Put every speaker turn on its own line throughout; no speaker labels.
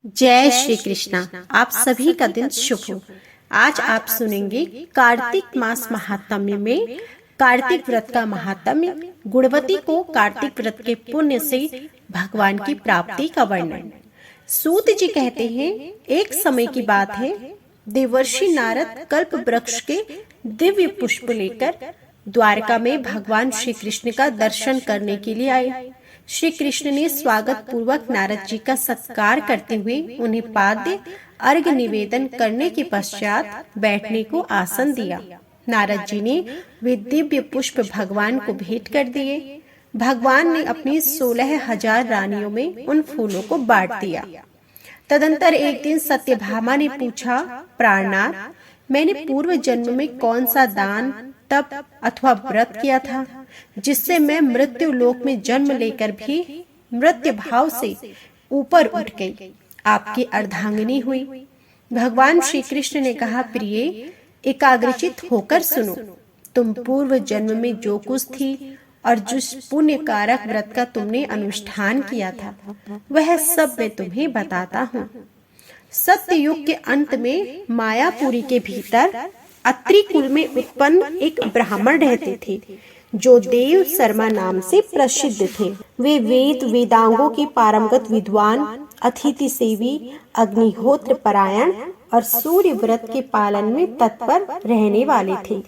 जय श्री कृष्णा। आप सभी का दिन शुभ हो। आज आप सुनेंगे कार्तिक मास महात्म्य में कार्तिक व्रत का महात्म्य, गुणवती को कार्तिक व्रत के पुण्य से भगवान की प्राप्ति का वर्णन। सूत जी कहते हैं, एक समय की बात है, देवर्षि नारद कल्प वृक्ष के दिव्य पुष्प लेकर द्वारका में भगवान श्री कृष्ण का दर्शन करने के लिए आए। श्री कृष्ण ने स्वागत पूर्वक नारद जी का सत्कार करते हुए उन्हें पाद्य अर्घ्य निवेदन करने के पश्चात बैठने को आसन दिया। नारद जी ने वे दिव्य पुष्प भगवान को भेंट कर दिए। भगवान ने अपनी 16,000 रानियों में उन फूलों को बांट दिया। तदंतर एक दिन सत्यभामा ने पूछा, प्राणनाथ, मैंने पूर्व जन्म में कौन सा दान, तप अथवा व्रत किया था जिससे मैं मृत्यु लोक में जन्म लेकर भी मृत्यु भाव से ऊपर उठ गई, आपकी अर्धांगिनी हुई। भगवान श्री कृष्ण ने कहा, प्रिय, एकाग्रचित होकर सुनो। तुम पूर्व जन्म में जो कुछ थी और जिस पुण्य कारक व्रत का तुमने अनुष्ठान किया था, वह सब मैं तुम्हें बताता हूँ। सत्य युग के अंत में मायापुरी के भीतर अत्रि कुल में उत्पन्न एक ब्राह्मण रहते थे जो देव शर्मा नाम से प्रसिद्ध थे। वे वेद वेदांगों के पारंगत विद्वान, अतिथि सेवी, अग्निहोत्र परायण और सूर्य व्रत के पालन में तत्पर रहने वाले थे।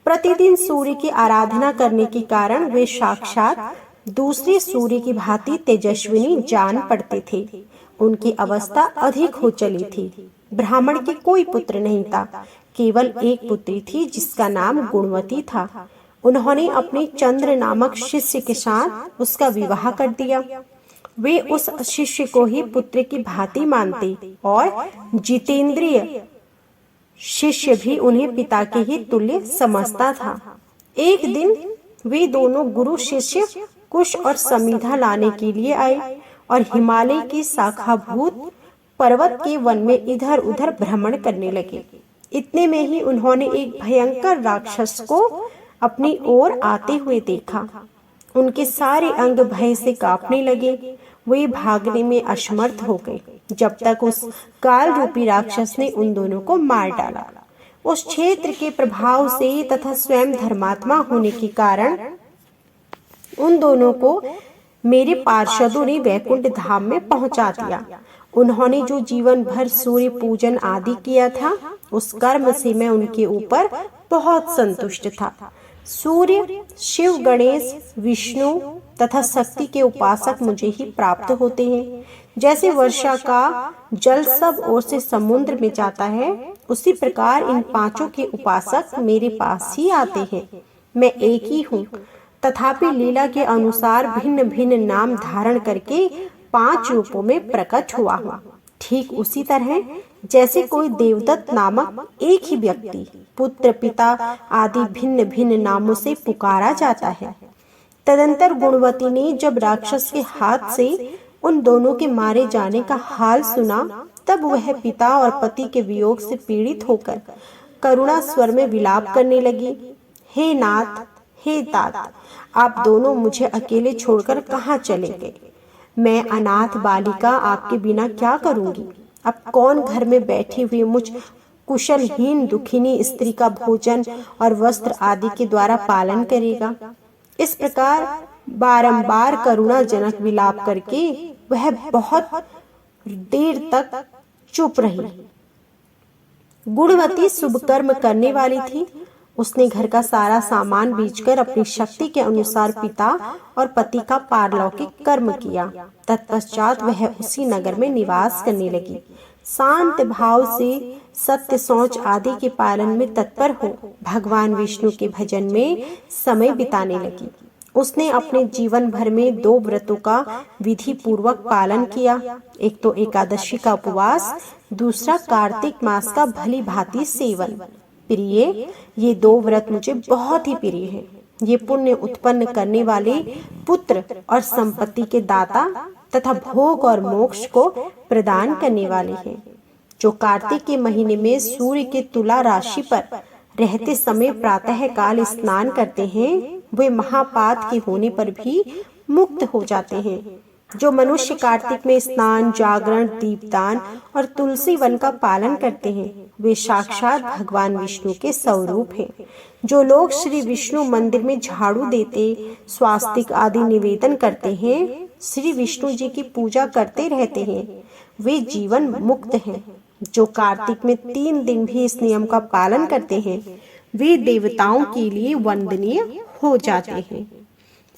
प्रतिदिन सूर्य की आराधना करने के कारण वे साक्षात दूसरे सूर्य की भांति तेजस्विनी जान पड़ते थे। उनकी अवस्था अधिक हो चली थी। ब्राह्मण के कोई पुत्र नहीं था, केवल एक पुत्री थी जिसका नाम गुणवती था। उन्होंने अपने चंद्र नामक शिष्य के साथ उसका विवाह कर दिया। वे उस शिष्य को ही पुत्र की भांति मानते और जितेंद्रिय शिष्य भी उन्हें पिता के ही तुल्य समझता था। एक दिन वे दोनों गुरु शिष्य कुश और समीधा लाने के लिए आए और हिमालय की शाखाभूत पर्वत के वन में इधर उधर भ्रमण करने लगे। इतने में ही उन्होंने एक भयंकर राक्षस को अपनी ओर आते हुए देखा। उनके सारे अंग भय से कांपने लगे। वे भागने में असमर्थ हो गए जब तक उस काल रूपी राक्षस ने उन दोनों को मार डाला। उस क्षेत्र के प्रभाव से तथा स्वयं धर्मात्मा होने के कारण उन दोनों को मेरे पार्षदों ने वैकुंठ धाम में पहुंचा दिया। उन्होंने जो जीवन भर सूर्य पूजन आदि किया था, उस कर्म से मैं उनके ऊपर बहुत संतुष्ट था। सूर्य, शिव, गणेश, विष्णु तथा शक्ति के उपासक मुझे ही प्राप्त होते हैं। जैसे वर्षा का जल सब ओर से समुद्र में जाता है, उसी प्रकार इन पांचों के उपासक मेरे पास ही आते हैं। मैं एक ही हूँ, तथापि लीला के अनुसार भिन्न भिन्न नाम धारण करके 5 रूपों में प्रकट हुआ हूँ। ठीक उसी तरह जैसे कोई देवदत्त नामक एक ही व्यक्ति पुत्र, पिता आदि भिन्न भिन्न नामों से पुकारा जाता है। तदंतर गुणवती ने जब राक्षस के हाथ से उन दोनों के मारे जाने का हाल सुना, तब वह पिता और पति के वियोग से पीड़ित होकर करुणा स्वर में विलाप करने लगी। हे नाथ, हे तात, आप दोनों मुझे अकेले छोड़कर कहाँ चले गए? मैं अनाथ बालिका आपके बिना क्या करूंगी? अब कौन घर में बैठी हुई मुझ कुशलहीन दुखिनी स्त्री का भोजन और वस्त्र आदि के द्वारा पालन करेगा? इस प्रकार बारंबार करुणाजनक विलाप करके वह बहुत देर तक चुप रही। गुणवती शुभ कर्म करने वाली थी। उसने घर का सारा सामान बेचकर अपनी शक्ति के अनुसार पिता और पति का पारलौकिक कर्म किया। तत्पश्चात वह उसी नगर में निवास करने लगी। शांत भाव से सत्य, शौच आदि के पालन में तत्पर हो भगवान विष्णु के भजन में समय बिताने लगी। उसने अपने जीवन भर में 2 व्रतों का विधि पूर्वक पालन किया। एक तो एकादशी का उपवास, दूसरा कार्तिक मास का भली भांति सेवन। प्रिय, ये 2 व्रत मुझे बहुत ही प्रिय हैं। ये पुण्य उत्पन्न करने वाले, पुत्र और संपत्ति के दाता तथा भोग और मोक्ष को प्रदान करने वाले हैं। जो कार्तिक के महीने में सूर्य के तुला राशि पर रहते समय प्रातः काल स्नान करते हैं, वे महापात के होने पर भी मुक्त हो जाते हैं। जो मनुष्य कार्तिक में स्नान, जागरण, दीपदान और तुलसी वन का पालन करते हैं, वे साक्षात भगवान विष्णु के स्वरूप हैं। जो लोग श्री विष्णु मंदिर में झाड़ू देते, स्वास्तिक आदि निवेदन करते हैं, श्री विष्णु जी की पूजा करते रहते हैं, वे जीवन मुक्त हैं। जो कार्तिक में 3 दिन भी इस नियम का पालन करते हैं, वे देवताओं के लिए वंदनीय हो जाते हैं।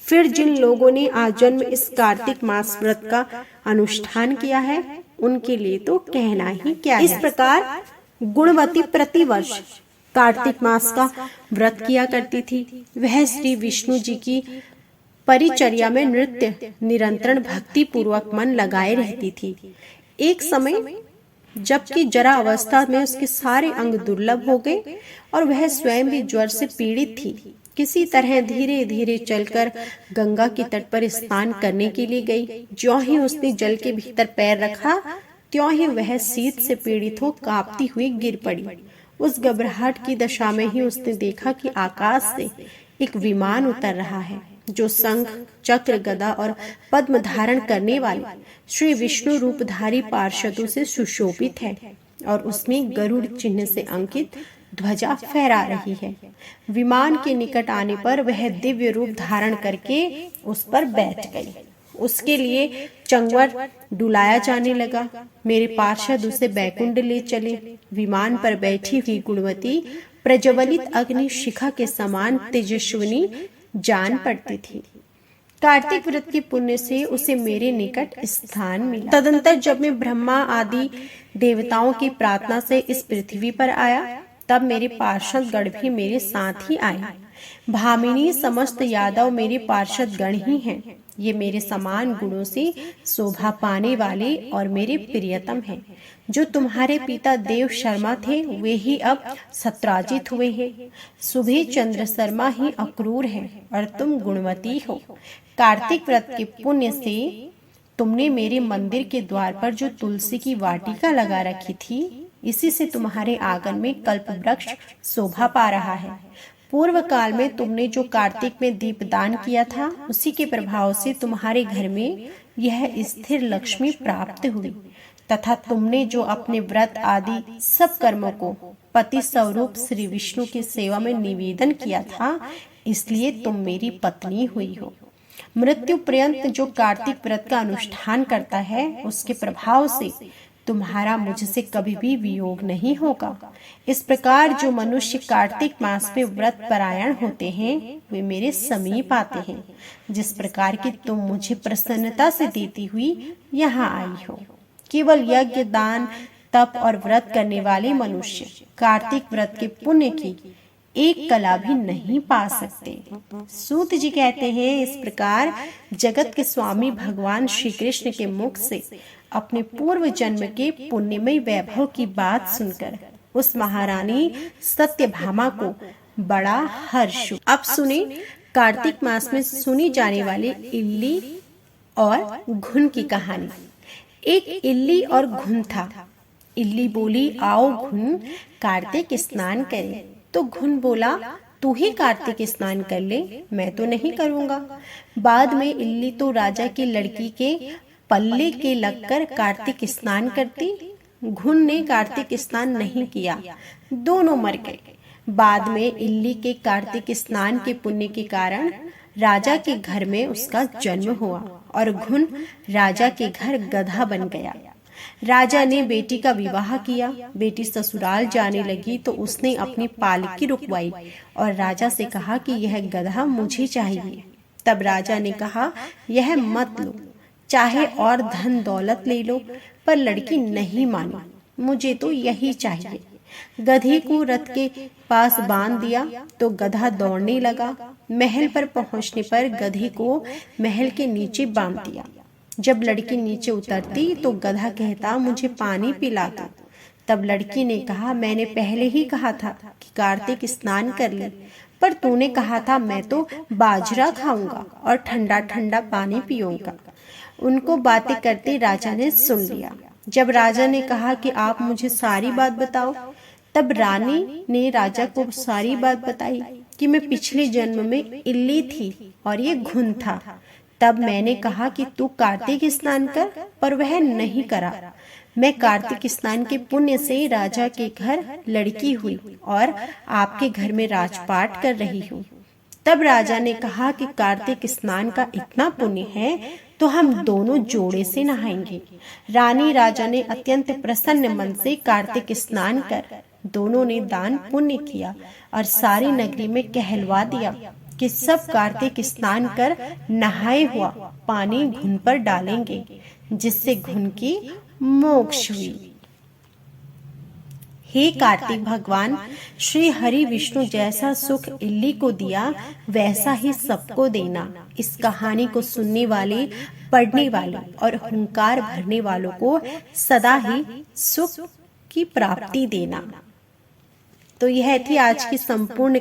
फिर जिन लोगों ने आजन्म इस कार्तिक मास व्रत का अनुष्ठान किया है, उनके लिए तो कहना ही क्या है। इस प्रकार गुणवती प्रतिवर्ष कार्तिक मास का व्रत किया करती थी। वह श्री विष्णु जी की परिचर्या में नृत्य, निरंतर भक्ति पूर्वक मन लगाए रहती थी। एक समय जबकि जरा अवस्था में उसके सारे अंग दुर्लभ हो गए और वह स्वयं भी ज्वर से पीड़ित थी। किसी तरह धीरे धीरे चलकर गंगा के तट पर स्नान करने के लिए गई। ज्यों ही उसने जल के भीतर पैर रखा, त्यों ही वह शीत से पीड़ित हो कांपती हुई गिर पड़ी। उस घबराहट की दशा में ही उसने देखा कि आकाश से एक विमान उतर रहा है, जो शंख, चक्र, गदा और पद्म धारण करने वाले श्री विष्णु रूपधारी पार्षदों से सुशोभित है और उसमें गरुड़ चिन्ह से अंकित ध्वजा फहरा रही है। विमान के निकट आने पर वह दिव्य रूप धारण करके उस पर बैठ गई। उसके लिए चंगवर डुलाया जाने लगा। मेरे पार्षद उसे बैकुंठ ले चले। विमान पर बैठी हुई गुणवती प्रज्वलित अग्नि शिखा के समान तेजस्विनी जान पड़ती थी। कार्तिक व्रत के पुण्य से उसे मेरे निकट स्थान मिला। तदंतर जब मैं ब्रह्मा आदि देवताओं की प्रार्थना से इस पृथ्वी पर आया, तब मेरे पार्षद गण भी मेरे साथ ही आए। भामिनी समस्त यादव मेरे पार्षद गण ही हैं। ये मेरे समान गुणों से शोभा पाने वाले और मेरे प्रियतम हैं। जो तुम्हारे पिता देव शर्मा थे, वे ही अब सत्राजित हुए हैं। सुबह चंद्र शर्मा ही अक्रूर हैं और तुम गुणवती हो। कार्तिक व्रत के पुण्य से तुमने मेरे मंदिर के द्वार पर जो तुलसी की वाटिका लगा रखी थी, इसी से तुम्हारे आंगन में कल्प वृक्ष शोभा पा रहा है। पूर्व काल में तुमने जो कार्तिक में दीपदान किया था, उसी के प्रभाव से तुम्हारे घर में यह स्थिर लक्ष्मी प्राप्त हुई तथा तुमने जो अपने व्रत आदि सब कर्मों को पति स्वरूप श्री विष्णु की सेवा में निवेदन किया था, इसलिए तुम मेरी पत्नी हुई हो। मृत्यु पर्यंत जो कार्तिक व्रत का अनुष्ठान करता है, उसके प्रभाव से तुम्हारा मुझसे कभी भी वियोग नहीं होगा। इस प्रकार जो मनुष्य कार्तिक मास में व्रत परायण होते हैं, वे मेरे समीप आते हैं। जिस प्रकार की तुम मुझे प्रसन्नता से देती हुई यहाँ आई हो। केवल यज्ञ, दान, तप और व्रत करने वाले मनुष्य कार्तिक व्रत के पुण्य की एक कला भी नहीं पा सकते। सूत जी कहते हैं, इस प्रकार जगत के स्वामी भगवान श्री कृष्ण के मुख से अपने पूर्व जन्म के पुण्यमय वैभव की बात सुनकर उस महारानी सत्यभामा को बड़ा हर्ष। अब सुने कार्तिक मास में सुनी जाने वाली इल्ली और घुन की कहानी। एक इल्ली और घुन था। इल्ली बोली, आओ घुन, कार्तिक स्नान करें। तो घुन बोला, तू ही कार्तिक स्नान कर ले, मैं तो नहीं करूंगा। बाद में इल्ली तो राजा की लड़की के पल्ले के लगकर कार्तिक स्नान करती। घुन ने कार्तिक स्नान नहीं किया, दोनों मर गए। बाद में इल्ली के कार्तिक स्नान के पुण्य के कारण राजा के घर में उसका जन्म हुआ और घुन राजा के घर गधा बन गया। राजा ने बेटी का विवाह किया। बेटी ससुराल जाने लगी तो उसने अपनी पालकी रुकवाई और राजा से कहा कि यह गधा मुझे चाहिए। तब राजा ने कहा, यह मत लो, चाहे और धन दौलत ले लो, पर लड़की नहीं मानी, मुझे तो यही चाहिए। गधे को रथ के पास बांध दिया तो गधा दौड़ने लगा। महल पर पहुंचने पर गधे को महल के नीचे बांध दिया। जब लड़की नीचे उतरती तो गधा कहता, मुझे पानी पिला दो। तब लड़की ने कहा, मैंने पहले ही कहा था कि कार्तिक स्नान कर ले, पर तूने कहा था मैं तो बाजरा खाऊंगा और ठंडा ठंडा पानी पीऊंगा। उनको बातें करते राजा ने सुन लिया। जब राजा ने कहा कि आप मुझे सारी बात बताओ, तब रानी ने राजा को सारी बात बताई कि मैं पिछले जन्म में इल्ली थी और ये घुन था। तब मैंने कहा कि तू कार्तिक स्नान कर, पर वह नहीं करा। मैं कार्तिक स्नान के पुण्य से राजा के घर लड़की हुई और आपके घर में राजपाट कर रही हूँ। तब राजा ने कहा कि कार्तिक स्नान का इतना पुण्य है तो हम दोनों जोड़े से नहाएंगे। रानी राजा ने अत्यंत प्रसन्न मन से कार्तिक स्नान कर दोनों ने दान पुण्य किया और सारी नगरी में कहलवा दिया कि सब कार्तिक स्नान कर नहाए हुआ पानी घुन पर डालेंगे, जिससे घुन की मोक्ष हुई। हे कार्तिक भगवान, श्री हरि विष्णु जैसा सुख इल्ली को दिया वैसा ही सबको देना। इस कहानी को सुनने वाले, पढ़ने वाले और हुंकार भरने वालों को सदा ही सुख की प्राप्ति देना। तो यह थी आज की संपूर्ण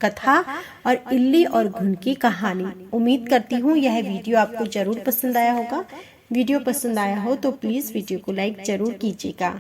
कथा और इल्ली और घुन की कहानी। उम्मीद करती हूँ यह वीडियो आपको जरूर पसंद आया होगा। वीडियो पसंद आया हो तो प्लीज वीडियो को लाइक जरूर कीजिएगा।